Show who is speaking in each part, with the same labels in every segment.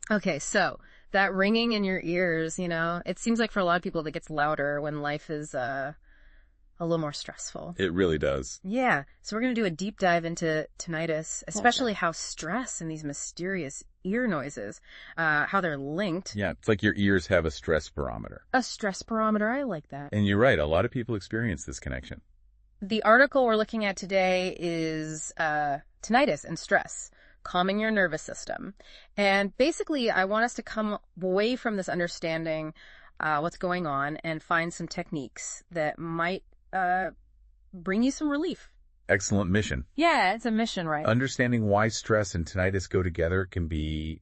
Speaker 1: Okay, so that ringing in your ears, it seems like for a lot of people that gets louder when life is a little more stressful.
Speaker 2: It really does.
Speaker 1: Yeah, so we're going to do a deep dive into tinnitus, especially how stress and these mysterious ear noises, how they're linked.
Speaker 2: Yeah, it's like your ears have a stress barometer.
Speaker 1: A stress barometer, I like that.
Speaker 2: And you're right, a lot of people experience this connection.
Speaker 1: The article we're looking at today is tinnitus and stress, calming your nervous system. And basically, I want us to come away from this understanding what's going on and find some techniques that might bring you some relief.
Speaker 2: Excellent mission.
Speaker 1: Yeah, it's a mission, right?
Speaker 2: Understanding why stress and tinnitus go together can be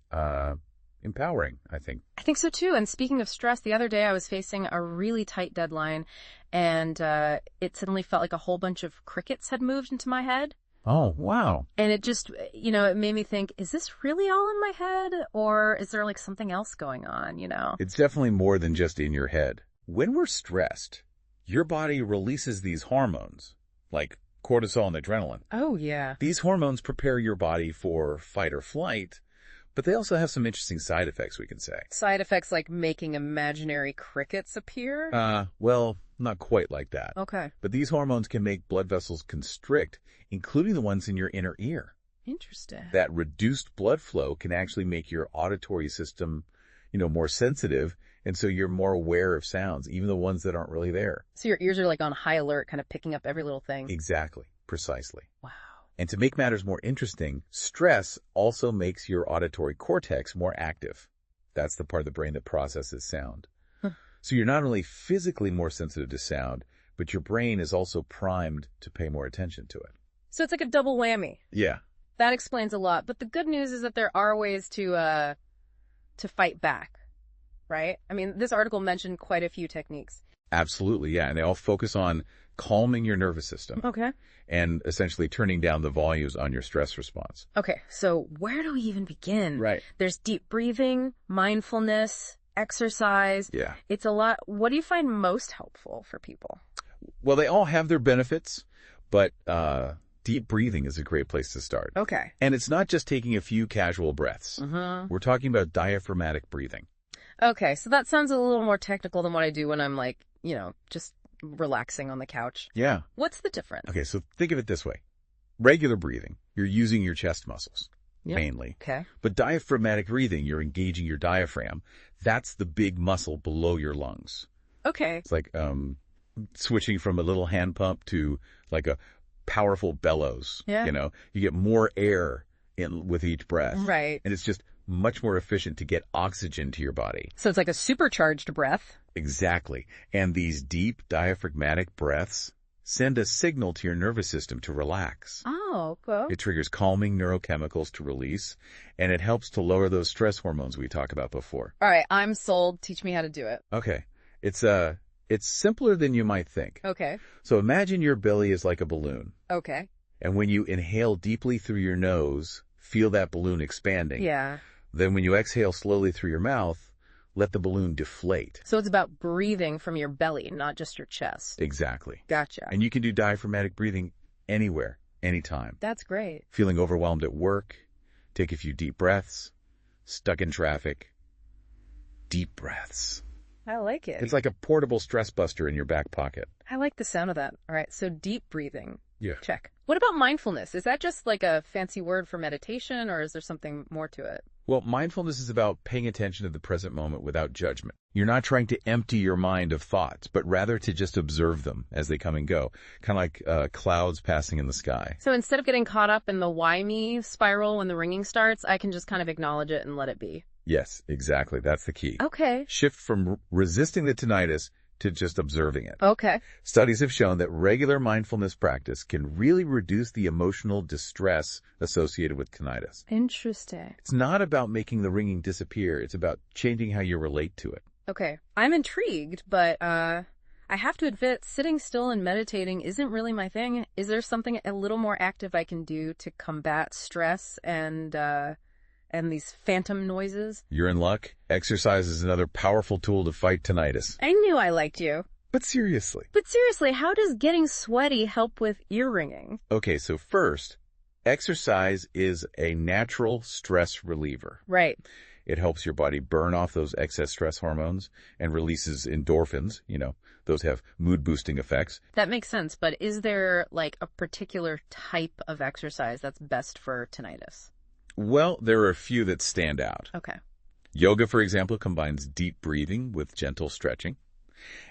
Speaker 2: empowering, I think.
Speaker 1: I think so too. And speaking of stress, the other day I was facing a really tight deadline and it suddenly felt like a whole bunch of crickets had moved into my head.
Speaker 2: Oh, wow.
Speaker 1: And it just, it made me think, is this really all in my head or is there like something else going on,
Speaker 2: It's definitely more than just in your head. When we're stressed, your body releases these hormones, like cortisol and adrenaline.
Speaker 1: Oh, yeah.
Speaker 2: These hormones prepare your body for fight or flight, but they also have some interesting side effects, we can say.
Speaker 1: Side effects like making imaginary crickets appear?
Speaker 2: Well, not quite like that.
Speaker 1: Okay.
Speaker 2: But these hormones can make blood vessels constrict, including the ones in your inner ear.
Speaker 1: Interesting.
Speaker 2: That reduced blood flow can actually make your auditory system, more sensitive, and so you're more aware of sounds, even the ones that aren't really there.
Speaker 1: So your ears are like on high alert, kind of picking up every little thing.
Speaker 2: Exactly. Precisely.
Speaker 1: Wow.
Speaker 2: And to make matters more interesting, stress also makes your auditory cortex more active. That's the part of the brain that processes sound. So you're not only physically more sensitive to sound, but your brain is also primed to pay more attention to it.
Speaker 1: So it's like a double whammy.
Speaker 2: Yeah.
Speaker 1: That explains a lot. But the good news is that there are ways to fight back, right? I mean, this article mentioned quite a few techniques.
Speaker 2: Absolutely, yeah. And they all focus on calming your nervous system.
Speaker 1: Okay.
Speaker 2: And essentially turning down the volumes on your stress response.
Speaker 1: Okay, so where do we even begin?
Speaker 2: Right.
Speaker 1: There's deep breathing, mindfulness, exercise.
Speaker 2: Yeah.
Speaker 1: It's a lot. What do you find most helpful for people?
Speaker 2: Well, they all have their benefits, but deep breathing is a great place to start.
Speaker 1: Okay.
Speaker 2: And it's not just taking a few casual breaths. We're talking about diaphragmatic breathing.
Speaker 1: Okay, so that sounds a little more technical than what I do when I'm like, just relaxing on the couch.
Speaker 2: Yeah.
Speaker 1: What's the difference?
Speaker 2: Okay, so think of it this way. Regular breathing, you're using your chest muscles, mainly.
Speaker 1: Okay.
Speaker 2: But diaphragmatic breathing, you're engaging your diaphragm. That's the big muscle below your lungs.
Speaker 1: Okay.
Speaker 2: It's like switching from a little hand pump to like a powerful bellows.
Speaker 1: Yeah.
Speaker 2: You get more air in with each breath.
Speaker 1: Right.
Speaker 2: And it's just much more efficient to get oxygen to your body.
Speaker 1: So it's like a supercharged breath.
Speaker 2: Exactly. And these deep diaphragmatic breaths send a signal to your nervous system to relax.
Speaker 1: Oh, okay.
Speaker 2: It triggers calming neurochemicals to release, and it helps to lower those stress hormones we talked about before.
Speaker 1: All right, I'm sold. Teach me how to do it.
Speaker 2: Okay. It's simpler than you might think.
Speaker 1: Okay.
Speaker 2: So imagine your belly is like a balloon.
Speaker 1: Okay.
Speaker 2: And when you inhale deeply through your nose, feel that balloon expanding.
Speaker 1: Yeah.
Speaker 2: Then when you exhale slowly through your mouth, let the balloon deflate.
Speaker 1: So it's about breathing from your belly, not just your chest.
Speaker 2: Exactly.
Speaker 1: Gotcha.
Speaker 2: And you can do diaphragmatic breathing anywhere, anytime.
Speaker 1: That's great.
Speaker 2: Feeling overwhelmed at work, take a few deep breaths. Stuck in traffic, deep breaths.
Speaker 1: I like it.
Speaker 2: It's like a portable stress buster in your back pocket.
Speaker 1: I like the sound of that. All right, so deep breathing.
Speaker 2: Yeah.
Speaker 1: Check. What about mindfulness? Is that just like a fancy word for meditation, or is there something more to it?
Speaker 2: Well, mindfulness is about paying attention to the present moment without judgment. You're not trying to empty your mind of thoughts, but rather to just observe them as they come and go, kind of like clouds passing in the sky.
Speaker 1: So instead of getting caught up in the why me spiral when the ringing starts, I can just kind of acknowledge it and let it be.
Speaker 2: Yes, exactly. That's the key.
Speaker 1: Okay.
Speaker 2: Shift from resisting the tinnitus to just observing it.
Speaker 1: Okay.
Speaker 2: Studies have shown that regular mindfulness practice can really reduce the emotional distress associated with tinnitus.
Speaker 1: Interesting.
Speaker 2: It's not about making the ringing disappear. It's about changing how you relate to it.
Speaker 1: Okay. I'm intrigued, but I have to admit, sitting still and meditating isn't really my thing. Is there something a little more active I can do to combat stress and these phantom noises?
Speaker 2: You're in luck. Exercise is another powerful tool to fight tinnitus.
Speaker 1: I knew I liked you.
Speaker 2: But seriously.
Speaker 1: How does getting sweaty help with ear ringing?
Speaker 2: Okay, so first, exercise is a natural stress reliever.
Speaker 1: Right.
Speaker 2: It helps your body burn off those excess stress hormones and releases endorphins. Those have mood-boosting effects.
Speaker 1: That makes sense, but is there like a particular type of exercise that's best for tinnitus?
Speaker 2: Well, there are a few that stand out.
Speaker 1: Okay.
Speaker 2: Yoga, for example, combines deep breathing with gentle stretching,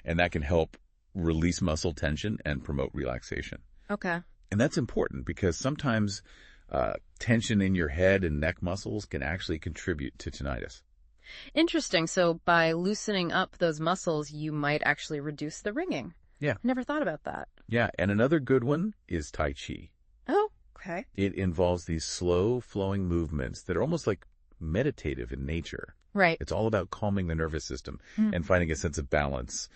Speaker 2: and that can help release muscle tension and promote relaxation.
Speaker 1: Okay.
Speaker 2: And that's important because sometimes tension in your head and neck muscles can actually contribute to tinnitus.
Speaker 1: Interesting. So by loosening up those muscles, you might actually reduce the ringing.
Speaker 2: Yeah.
Speaker 1: Never thought about that.
Speaker 2: Yeah, and another good one is Tai Chi.
Speaker 1: Oh, okay.
Speaker 2: It involves these slow flowing movements that are almost like meditative in nature.
Speaker 1: Right.
Speaker 2: It's all about calming the nervous system and finding a sense of balance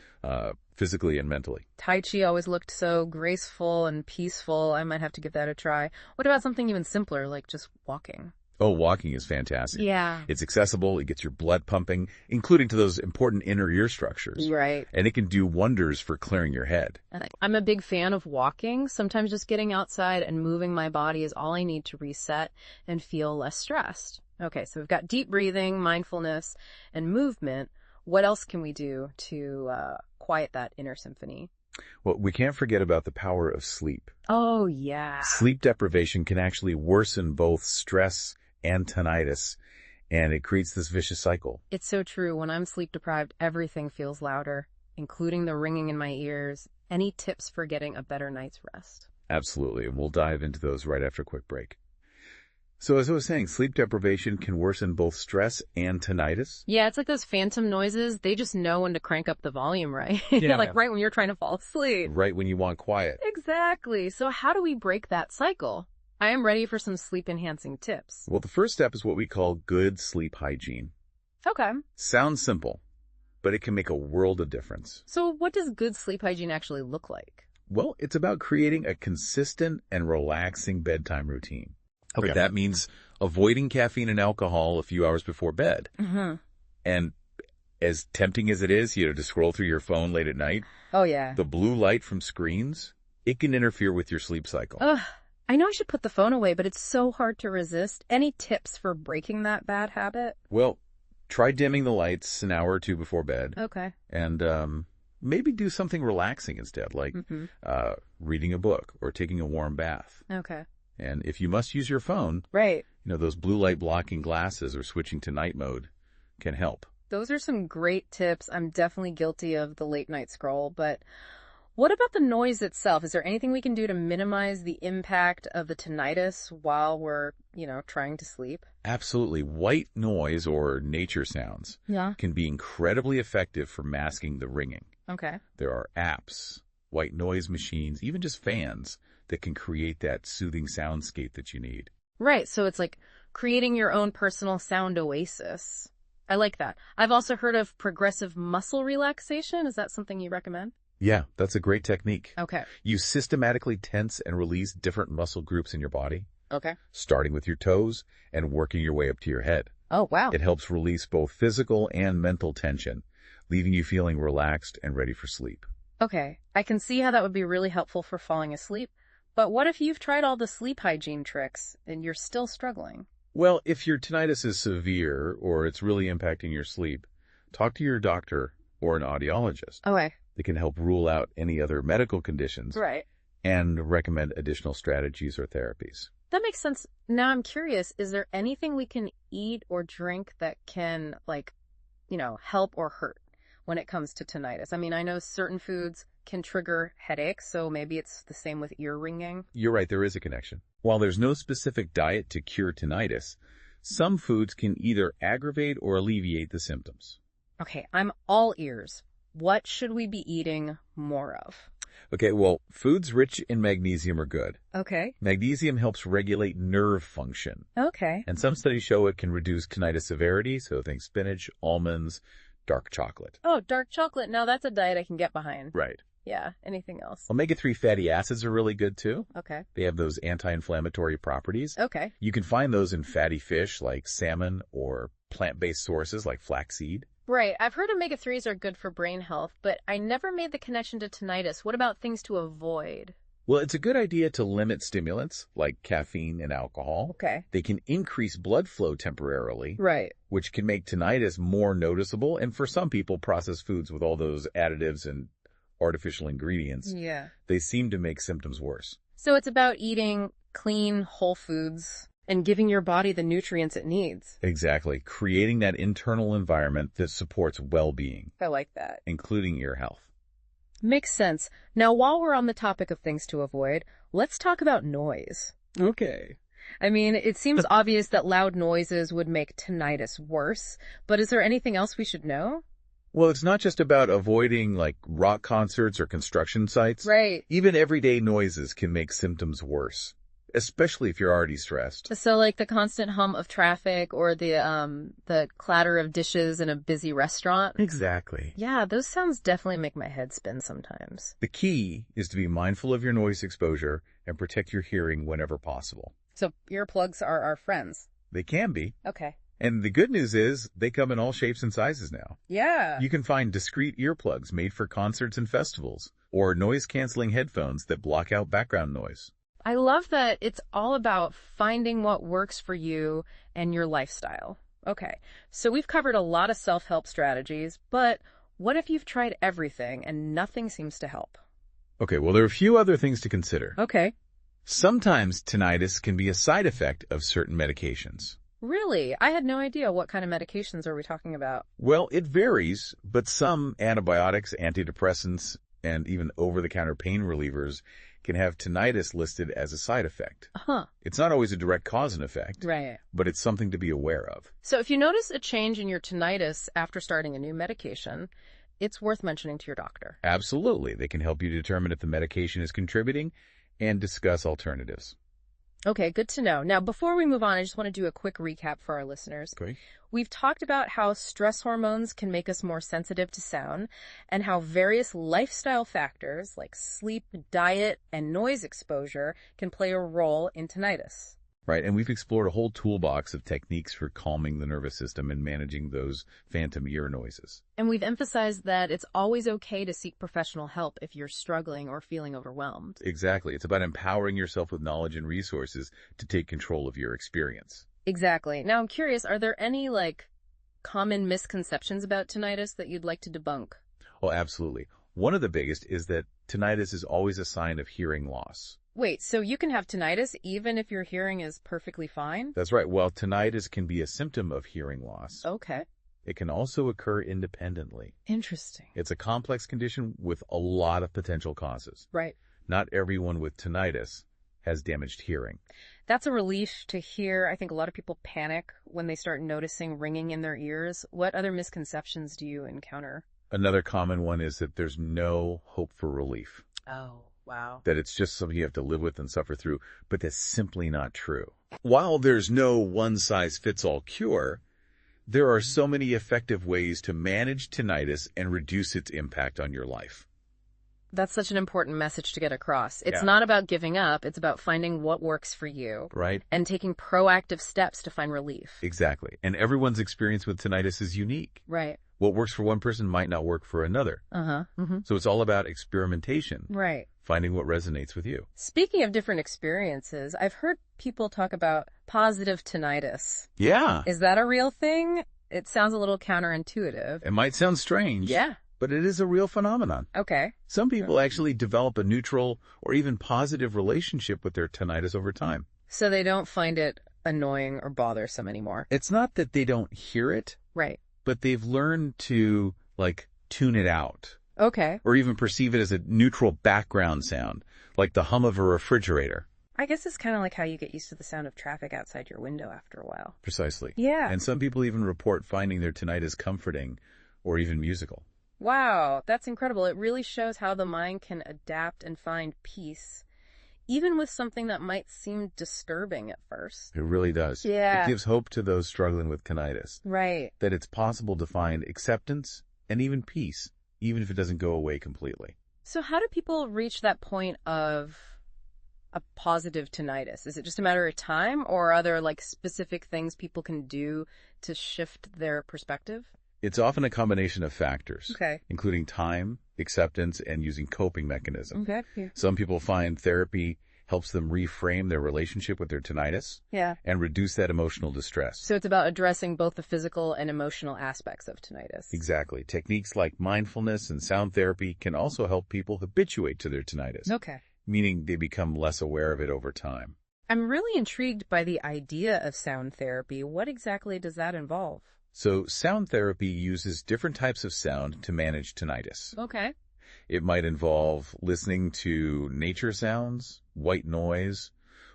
Speaker 2: physically and mentally.
Speaker 1: Tai Chi always looked so graceful and peaceful. I might have to give that a try. What about something even simpler, like just walking?
Speaker 2: Oh, walking is fantastic.
Speaker 1: Yeah.
Speaker 2: It's accessible. It gets your blood pumping, including to those important inner ear structures.
Speaker 1: Right.
Speaker 2: And it can do wonders for clearing your head.
Speaker 1: I'm a big fan of walking. Sometimes just getting outside and moving my body is all I need to reset and feel less stressed. Okay, so we've got deep breathing, mindfulness, and movement. What else can we do to quiet that inner symphony?
Speaker 2: Well, we can't forget about the power of sleep.
Speaker 1: Oh, yeah.
Speaker 2: Sleep deprivation can actually worsen both stress and tinnitus, and it creates this vicious cycle.
Speaker 1: It's so true. When I'm sleep deprived, everything feels louder, including the ringing in my ears. Any tips for getting a better night's rest?
Speaker 2: Absolutely, and we'll dive into those right after a quick break. So as I was saying, sleep deprivation can worsen both stress and tinnitus.
Speaker 1: Yeah, it's like those phantom noises. They just know when to crank up the volume, right?
Speaker 2: Yeah.
Speaker 1: Like right when you're trying to fall asleep.
Speaker 2: Right when you want quiet.
Speaker 1: Exactly. So how do we break that cycle? I am ready for some sleep-enhancing tips.
Speaker 2: Well, the first step is what we call good sleep hygiene.
Speaker 1: Okay.
Speaker 2: Sounds simple, but it can make a world of difference.
Speaker 1: So what does good sleep hygiene actually look like?
Speaker 2: Well, it's about creating a consistent and relaxing bedtime routine.
Speaker 1: Okay.
Speaker 2: But that means avoiding caffeine and alcohol a few hours before bed.
Speaker 1: Mm-hmm.
Speaker 2: And as tempting as it is, to scroll through your phone late at night,
Speaker 1: Oh, yeah.
Speaker 2: the blue light from screens, it can interfere with your sleep cycle.
Speaker 1: Ugh. I know I should put the phone away, but it's so hard to resist. Any tips for breaking that bad habit?
Speaker 2: Well, try dimming the lights an hour or two before bed.
Speaker 1: Okay.
Speaker 2: And maybe do something relaxing instead, like reading a book or taking a warm bath.
Speaker 1: Okay.
Speaker 2: And if you must use your phone,
Speaker 1: Right.
Speaker 2: those blue light blocking glasses or switching to night mode can help.
Speaker 1: Those are some great tips. I'm definitely guilty of the late night scroll, but what about the noise itself? Is there anything we can do to minimize the impact of the tinnitus while we're, trying to sleep?
Speaker 2: Absolutely. White noise or nature sounds can be incredibly effective for masking the ringing.
Speaker 1: Okay.
Speaker 2: There are apps, white noise machines, even just fans that can create that soothing soundscape that you need.
Speaker 1: Right. So it's like creating your own personal sound oasis. I like that. I've also heard of progressive muscle relaxation. Is that something you recommend?
Speaker 2: Yeah, that's a great technique.
Speaker 1: Okay.
Speaker 2: You systematically tense and release different muscle groups in your body,
Speaker 1: Okay.
Speaker 2: starting with your toes and working your way up to your head.
Speaker 1: Oh, wow.
Speaker 2: It helps release both physical and mental tension, leaving you feeling relaxed and ready for sleep.
Speaker 1: Okay. I can see how that would be really helpful for falling asleep. But what if you've tried all the sleep hygiene tricks and you're still struggling?
Speaker 2: Well, if your tinnitus is severe or it's really impacting your sleep, talk to your doctor or an audiologist.
Speaker 1: Okay.
Speaker 2: They can help rule out any other medical conditions
Speaker 1: Right.
Speaker 2: and recommend additional strategies or therapies.
Speaker 1: That makes sense. Now I'm curious, is there anything we can eat or drink that can, help or hurt when it comes to tinnitus? I mean, I know certain foods can trigger headaches, so maybe it's the same with ear ringing.
Speaker 2: You're right, there is a connection. While there's no specific diet to cure tinnitus, some foods can either aggravate or alleviate the symptoms.
Speaker 1: Okay, I'm all ears. What should we be eating more of?
Speaker 2: Okay, well, foods rich in magnesium are good.
Speaker 1: Okay.
Speaker 2: Magnesium helps regulate nerve function.
Speaker 1: Okay.
Speaker 2: And some studies show it can reduce tinnitus severity, so think spinach, almonds, dark chocolate.
Speaker 1: Oh, dark chocolate. Now that's a diet I can get behind.
Speaker 2: Right.
Speaker 1: Yeah. Anything else?
Speaker 2: Omega-3 fatty acids are really good too.
Speaker 1: Okay.
Speaker 2: They have those anti-inflammatory properties.
Speaker 1: Okay.
Speaker 2: You can find those in fatty fish like salmon or plant-based sources like flaxseed.
Speaker 1: Right. I've heard omega-3s are good for brain health, but I never made the connection to tinnitus. What about things to avoid?
Speaker 2: Well, it's a good idea to limit stimulants like caffeine and alcohol.
Speaker 1: Okay.
Speaker 2: They can increase blood flow temporarily,
Speaker 1: Right.
Speaker 2: which can make tinnitus more noticeable. And for some people, processed foods with all those additives and artificial ingredients,
Speaker 1: Yeah.
Speaker 2: they seem to make symptoms worse.
Speaker 1: So it's about eating clean, whole foods and giving your body the nutrients it needs.
Speaker 2: Exactly. Creating that internal environment that supports well-being,
Speaker 1: I like that.
Speaker 2: including ear health.
Speaker 1: Makes sense. Now, while we're on the topic of things to avoid, let's talk about noise.
Speaker 2: Okay.
Speaker 1: I mean, it seems obvious that loud noises would make tinnitus worse, but is there anything else we should know?
Speaker 2: Well, it's not just about avoiding like rock concerts or construction sites.
Speaker 1: Right.
Speaker 2: Even everyday noises can make symptoms worse, especially if you're already stressed.
Speaker 1: So like the constant hum of traffic or the clatter of dishes in a busy restaurant?
Speaker 2: Exactly.
Speaker 1: Yeah, those sounds definitely make my head spin sometimes.
Speaker 2: The key is to be mindful of your noise exposure and protect your hearing whenever possible.
Speaker 1: So earplugs are our friends.
Speaker 2: They can be.
Speaker 1: Okay.
Speaker 2: And the good news is they come in all shapes and sizes now.
Speaker 1: Yeah.
Speaker 2: You can find discreet earplugs made for concerts and festivals, or noise-canceling headphones that block out background noise.
Speaker 1: I love that it's all about finding what works for you and your lifestyle. Okay, so we've covered a lot of self-help strategies, but what if you've tried everything and nothing seems to help?
Speaker 2: Okay, well, there are a few other things to consider.
Speaker 1: Okay.
Speaker 2: Sometimes tinnitus can be a side effect of certain medications.
Speaker 1: Really? I had no idea. What kind of medications are we talking about?
Speaker 2: Well, it varies, but some antibiotics, antidepressants, and even over-the-counter pain relievers can have tinnitus listed as a side effect.
Speaker 1: Huh.
Speaker 2: It's not always a direct cause and effect,
Speaker 1: Right.
Speaker 2: but it's something to be aware of.
Speaker 1: So if you notice a change in your tinnitus after starting a new medication, it's worth mentioning to your doctor.
Speaker 2: Absolutely. They can help you determine if the medication is contributing and discuss alternatives.
Speaker 1: Okay, good to know. Now, before we move on, I just want to do a quick recap for our listeners.
Speaker 2: Okay.
Speaker 1: We've talked about how stress hormones can make us more sensitive to sound and how various lifestyle factors like sleep, diet, and noise exposure can play a role in tinnitus.
Speaker 2: Right, and we've explored a whole toolbox of techniques for calming the nervous system and managing those phantom ear noises.
Speaker 1: And we've emphasized that it's always okay to seek professional help if you're struggling or feeling overwhelmed.
Speaker 2: Exactly. It's about empowering yourself with knowledge and resources to take control of your experience.
Speaker 1: Exactly. Now, I'm curious, are there any, common misconceptions about tinnitus that you'd like to debunk?
Speaker 2: Oh, absolutely. One of the biggest is that tinnitus is always a sign of hearing loss.
Speaker 1: Wait, so you can have tinnitus even if your hearing is perfectly fine?
Speaker 2: That's right. While tinnitus can be a symptom of hearing loss,
Speaker 1: Okay.
Speaker 2: it can also occur independently.
Speaker 1: Interesting.
Speaker 2: It's a complex condition with a lot of potential causes.
Speaker 1: Right.
Speaker 2: Not everyone with tinnitus has damaged hearing.
Speaker 1: That's a relief to hear. I think a lot of people panic when they start noticing ringing in their ears. What other misconceptions do you encounter?
Speaker 2: Another common one is that there's no hope for relief,
Speaker 1: Oh, wow.
Speaker 2: that it's just something you have to live with and suffer through, but that's simply not true. While there's no one-size-fits-all cure, there are so many effective ways to manage tinnitus and reduce its impact on your life.
Speaker 1: That's such an important message to get across. It's
Speaker 2: Yeah.
Speaker 1: not about giving up. It's about finding what works for you
Speaker 2: Right?
Speaker 1: and taking proactive steps to find relief.
Speaker 2: Exactly. And everyone's experience with tinnitus is unique.
Speaker 1: Right.
Speaker 2: What works for one person might not work for another.
Speaker 1: Uh-huh. Mm-hmm.
Speaker 2: So it's all about experimentation,
Speaker 1: Right.
Speaker 2: finding what resonates with you.
Speaker 1: Speaking of different experiences, I've heard people talk about positive tinnitus.
Speaker 2: Yeah.
Speaker 1: Is that a real thing? It sounds a little counterintuitive.
Speaker 2: It might sound strange.
Speaker 1: Yeah.
Speaker 2: But it is a real phenomenon.
Speaker 1: Okay.
Speaker 2: Some people actually develop a neutral or even positive relationship with their tinnitus over time.
Speaker 1: So they don't find it annoying or bothersome anymore.
Speaker 2: It's not that they don't hear it,
Speaker 1: Right.
Speaker 2: but they've learned to, tune it out
Speaker 1: Okay.
Speaker 2: or even perceive it as a neutral background sound, like the hum of a refrigerator.
Speaker 1: I guess it's kind of like how you get used to the sound of traffic outside your window after a while.
Speaker 2: Precisely.
Speaker 1: Yeah.
Speaker 2: And some people even report finding their tinnitus comforting or even musical.
Speaker 1: Wow, that's incredible. It really shows how the mind can adapt and find peace, even with something that might seem disturbing at first.
Speaker 2: It really does.
Speaker 1: Yeah.
Speaker 2: It gives hope to those struggling with tinnitus,
Speaker 1: Right.
Speaker 2: that it's possible to find acceptance and even peace, even if it doesn't go away completely.
Speaker 1: So how do people reach that point of a positive tinnitus? Is it just a matter of time, or are there specific things people can do to shift their perspective?
Speaker 2: It's often a combination of factors,
Speaker 1: Okay.
Speaker 2: including time, acceptance, and using coping mechanisms.
Speaker 1: Okay. Yeah.
Speaker 2: Some people find therapy helps them reframe their relationship with their tinnitus
Speaker 1: Yeah.
Speaker 2: and reduce that emotional distress.
Speaker 1: So it's about addressing both the physical and emotional aspects of tinnitus.
Speaker 2: Exactly. Techniques like mindfulness and sound therapy can also help people habituate to their tinnitus,
Speaker 1: Okay.
Speaker 2: meaning they become less aware of it over time.
Speaker 1: I'm really intrigued by the idea of sound therapy. What exactly does that involve?
Speaker 2: So sound therapy uses different types of sound to manage tinnitus.
Speaker 1: Okay.
Speaker 2: It might involve listening to nature sounds, white noise,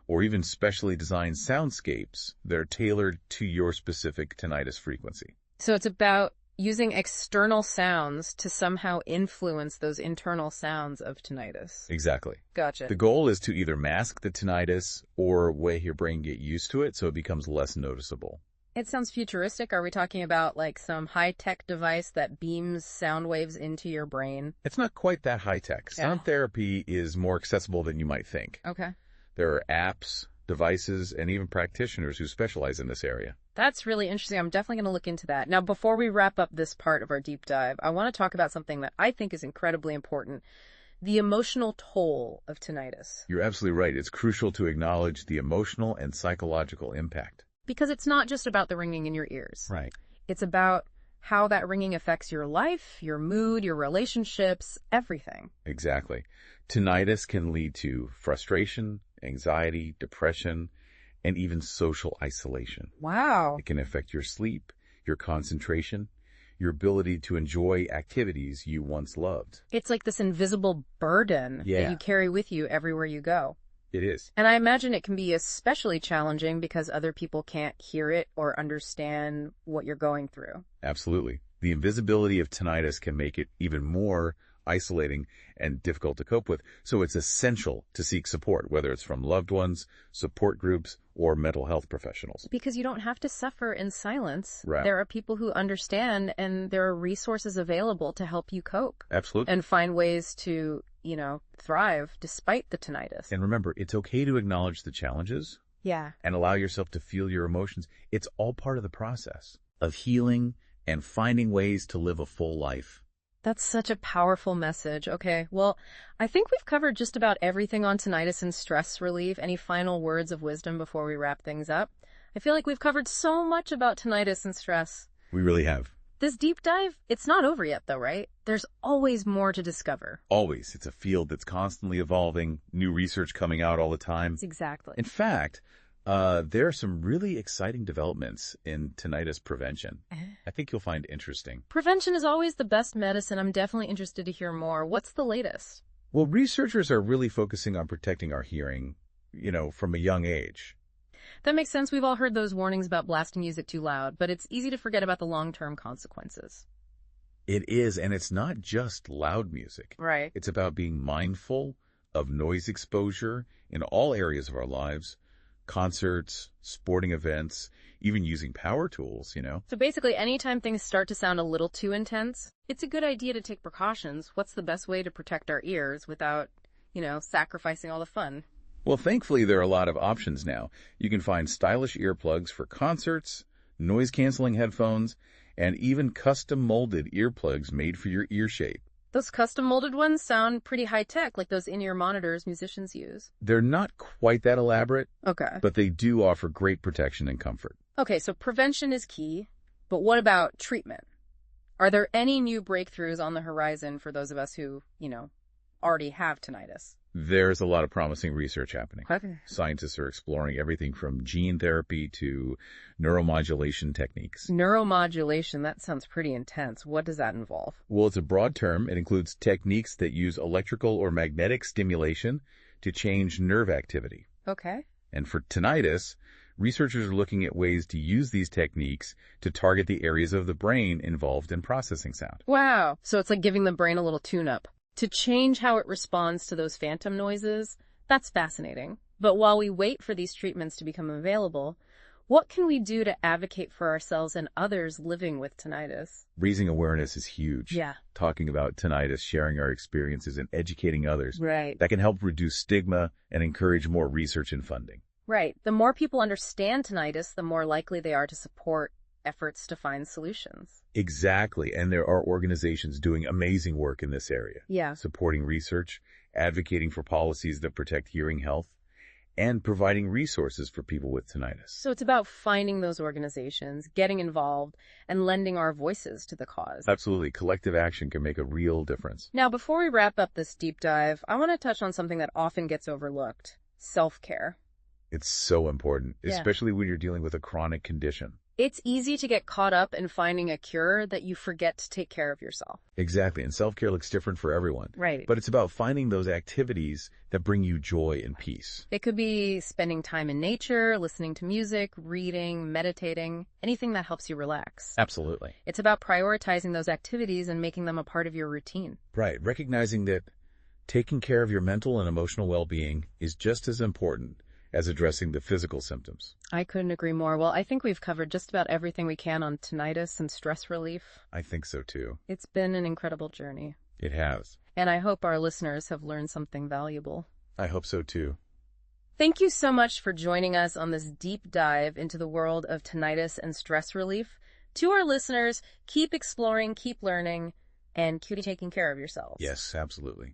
Speaker 2: or even specially designed soundscapes that are tailored to your specific tinnitus frequency.
Speaker 1: So it's about using external sounds to somehow influence those internal sounds of tinnitus.
Speaker 2: Exactly.
Speaker 1: Gotcha.
Speaker 2: The goal is to either mask the tinnitus or make your brain get used to it so it becomes less noticeable.
Speaker 1: It sounds futuristic. Are we talking about like some high-tech device that beams sound waves into your brain?
Speaker 2: It's not quite that high-tech.
Speaker 1: Yeah.
Speaker 2: Sound therapy is more accessible than you might think.
Speaker 1: Okay.
Speaker 2: There are apps, devices, and even practitioners who specialize in this area.
Speaker 1: That's really interesting. I'm definitely going to look into that. Now, before we wrap up this part of our deep dive, I want to talk about something that I think is incredibly important, the emotional toll of tinnitus.
Speaker 2: You're absolutely right. It's crucial to acknowledge the emotional and psychological impact.
Speaker 1: Because it's not just about the ringing in your ears.
Speaker 2: Right.
Speaker 1: It's about how that ringing affects your life, your mood, your relationships, everything.
Speaker 2: Exactly. Tinnitus can lead to frustration, anxiety, depression, and even social isolation.
Speaker 1: Wow.
Speaker 2: It can affect your sleep, your concentration, your ability to enjoy activities you once loved.
Speaker 1: It's like this invisible burden that
Speaker 2: Yeah.
Speaker 1: you carry with you everywhere you go.
Speaker 2: It is.
Speaker 1: And I imagine it can be especially challenging because other people can't hear it or understand what you're going through.
Speaker 2: Absolutely. The invisibility of tinnitus can make it even more isolating and difficult to cope with. So it's essential to seek support, whether it's from loved ones, support groups, or mental health professionals.
Speaker 1: Because you don't have to suffer in silence.
Speaker 2: Right.
Speaker 1: There are people who understand, and there are resources available to help you cope
Speaker 2: Absolutely.
Speaker 1: and find ways to, thrive despite the tinnitus.
Speaker 2: And remember, it's okay to acknowledge the challenges
Speaker 1: Yeah.
Speaker 2: and allow yourself to feel your emotions. It's all part of the process of healing and finding ways to live a full life.
Speaker 1: That's such a powerful message. Okay, well, I think we've covered just about everything on tinnitus and stress relief. Any final words of wisdom before we wrap things up? I feel like we've covered so much about tinnitus and stress.
Speaker 2: We really have.
Speaker 1: This deep dive, it's not over yet though, right? There's always more to discover.
Speaker 2: Always. It's a field that's constantly evolving, new research coming out all the time.
Speaker 1: Exactly.
Speaker 2: In fact, there are some really exciting developments in tinnitus prevention. I think you'll find interesting.
Speaker 1: Prevention is always the best medicine. I'm definitely interested to hear more. What's the latest?
Speaker 2: Well, researchers are really focusing on protecting our hearing, from a young age.
Speaker 1: That makes sense. We've all heard those warnings about blasting music too loud, but it's easy to forget about the long-term consequences.
Speaker 2: It is, and it's not just loud music.
Speaker 1: Right.
Speaker 2: It's about being mindful of noise exposure in all areas of our lives, concerts, sporting events, even using power tools,
Speaker 1: So basically, anytime things start to sound a little too intense, it's a good idea to take precautions. What's the best way to protect our ears without, sacrificing all the fun?
Speaker 2: Well, thankfully, there are a lot of options now. You can find stylish earplugs for concerts, noise-canceling headphones, and even custom-molded earplugs made for your ear shape.
Speaker 1: Those custom molded ones sound pretty high-tech, like those in-ear monitors musicians use.
Speaker 2: They're not quite that elaborate,
Speaker 1: Okay.
Speaker 2: but they do offer great protection and comfort.
Speaker 1: Okay, so prevention is key, but what about treatment? Are there any new breakthroughs on the horizon for those of us who, already have tinnitus?
Speaker 2: There's a lot of promising research happening.
Speaker 1: Okay.
Speaker 2: Scientists are exploring everything from gene therapy to neuromodulation techniques.
Speaker 1: Neuromodulation, that sounds pretty intense. What does that involve?
Speaker 2: Well, it's a broad term. It includes techniques that use electrical or magnetic stimulation to change nerve activity.
Speaker 1: Okay.
Speaker 2: And for tinnitus, researchers are looking at ways to use these techniques to target the areas of the brain involved in processing sound.
Speaker 1: Wow. So it's like giving the brain a little tune-up to change how it responds to those phantom noises. That's fascinating. But while we wait for these treatments to become available, what can we do to advocate for ourselves and others living with tinnitus?
Speaker 2: Raising awareness is huge.
Speaker 1: Yeah.
Speaker 2: Talking about tinnitus, sharing our experiences, and educating others.
Speaker 1: Right.
Speaker 2: That can help reduce stigma and encourage more research and funding.
Speaker 1: Right. The more people understand tinnitus, the more likely they are to support efforts to find solutions.
Speaker 2: Exactly. And there are organizations doing amazing work in this area,
Speaker 1: Yeah.
Speaker 2: supporting research, advocating for policies that protect hearing health, and providing resources for people with tinnitus.
Speaker 1: So it's about finding those organizations, getting involved, and lending our voices to the cause.
Speaker 2: Absolutely. Collective action can make a real difference.
Speaker 1: Now, before we wrap up this deep dive, I want to touch on something that often gets overlooked: self-care.
Speaker 2: It's so important,
Speaker 1: Yeah.
Speaker 2: especially when you're dealing with a chronic condition.
Speaker 1: It's easy to get caught up in finding a cure that you forget to take care of yourself.
Speaker 2: Exactly. And self-care looks different for everyone.
Speaker 1: Right.
Speaker 2: But it's about finding those activities that bring you joy and peace.
Speaker 1: It could be spending time in nature, listening to music, reading, meditating, anything that helps you relax.
Speaker 2: Absolutely.
Speaker 1: It's about prioritizing those activities and making them a part of your routine.
Speaker 2: Right. Recognizing that taking care of your mental and emotional well-being is just as important as addressing the physical symptoms.
Speaker 1: I couldn't agree more. Well, I think we've covered just about everything we can on tinnitus and stress relief.
Speaker 2: I think so too.
Speaker 1: It's been an incredible journey,
Speaker 2: It has.
Speaker 1: and I hope our listeners have learned something valuable.
Speaker 2: I hope so too.
Speaker 1: Thank you so much for joining us on this deep dive into the world of tinnitus and stress relief. To our listeners, keep exploring, keep learning, and keep taking care of yourselves.
Speaker 2: Yes, absolutely.